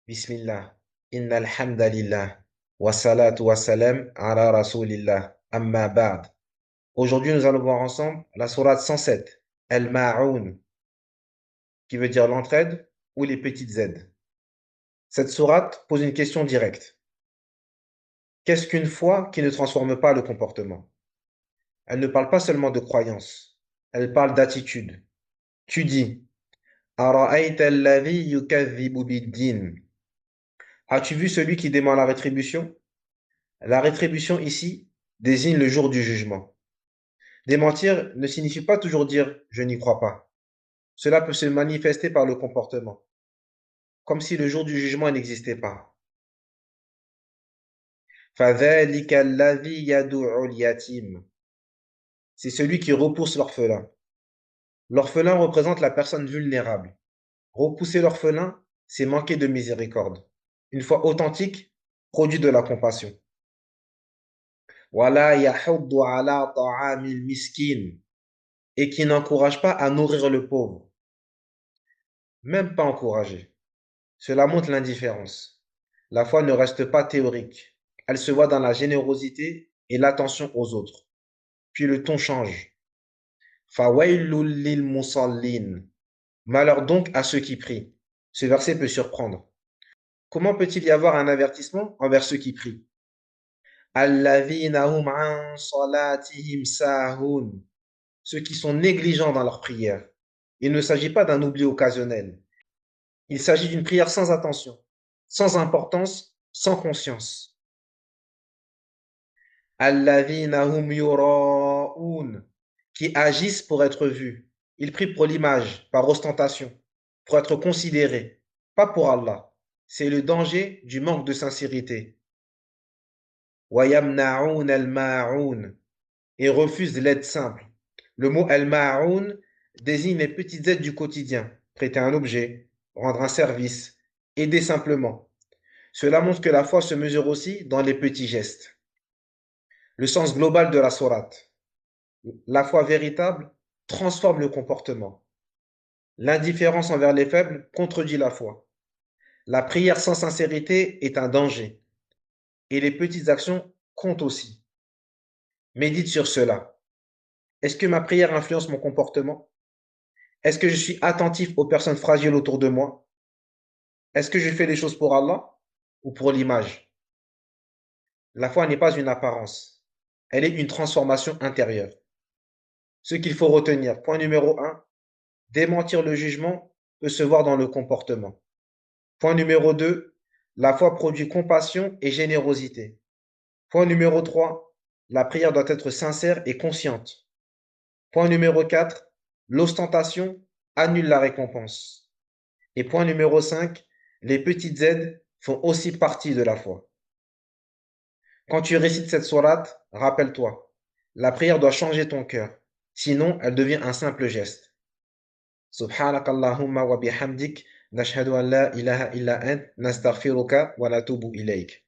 Bismillah. Innal hamdalillah. Wa salatu wa salam ala rasulillah. Amma ba'd. Aujourd'hui, nous allons voir ensemble la sourate 107, Al-Ma'oun, qui veut dire l'entraide ou les petites aides. Cette sourate pose une question directe. Qu'est-ce qu'une foi qui ne transforme pas le comportement? Elle ne parle pas seulement de croyance, elle parle d'attitude. Tu dis, Ara'ayta alladhi yukadhibu bid-din. As-tu vu celui qui dément la rétribution? La rétribution ici désigne le jour du jugement. Démentir ne signifie pas toujours dire je n'y crois pas. Cela peut se manifester par le comportement, comme si le jour du jugement n'existait pas. فَذَلِكَ الَّذِي يَدُعُّ الْيَتِيمَ. C'est celui qui repousse l'orphelin. L'orphelin représente la personne vulnérable. Repousser l'orphelin, c'est manquer de miséricorde. Une foi authentique produit de la compassion. وَلَا يَحُضُّ عَلَى طَعَامِ الْمِسْكِينِ. Et qui n'encourage pas à nourrir le pauvre. Même pas encourager. Cela montre l'indifférence. La foi ne reste pas théorique. Elle se voit dans la générosité et l'attention aux autres. Puis le ton change. Fawailul lil musallin. Malheur donc à ceux qui prient. Ce verset peut surprendre. Comment peut-il y avoir un avertissement envers ceux qui prient? Alladhina hum an salatihim sahun. Ceux qui sont négligents dans leur prière. Il ne s'agit pas d'un oubli occasionnel. Il s'agit d'une prière sans attention, sans importance, sans conscience. Alladhina hum yura'un. Qui agissent pour être vus. Ils prient pour l'image, par ostentation, pour être considérés, pas pour Allah. C'est le danger du manque de sincérité. Wa yamna'un al-ma'un. Et refusent l'aide simple. Le mot al-ma'un désigne les petites aides du quotidien. Prêter un objet, rendre un service, aider simplement. Cela montre que la foi se mesure aussi dans les petits gestes. Le sens global de la sourate. La foi véritable transforme le comportement. L'indifférence envers les faibles contredit la foi. La prière sans sincérité est un danger. Et les petites actions comptent aussi. Médite sur cela. Est-ce que ma prière influence mon comportement? Est-ce que je suis attentif aux personnes fragiles autour de moi? Est-ce que je fais les choses pour Allah ou pour l'image? La foi n'est pas une apparence. Elle est une transformation intérieure. Ce qu'il faut retenir, point numéro un, démentir le jugement peut se voir dans le comportement. Point numéro 2, la foi produit compassion et générosité. Point numéro 3, la prière doit être sincère et consciente. Point numéro 4, l'ostentation annule la récompense. Et point numéro 5, les petites aides font aussi partie de la foi. Quand tu récites cette sourate, rappelle-toi, la prière doit changer ton cœur, sinon elle devient un simple geste. Subhanakallahumma wa bihamdik, nashhadu an la ilaha illa ant, nastaghfiruka wa natubu ilayk.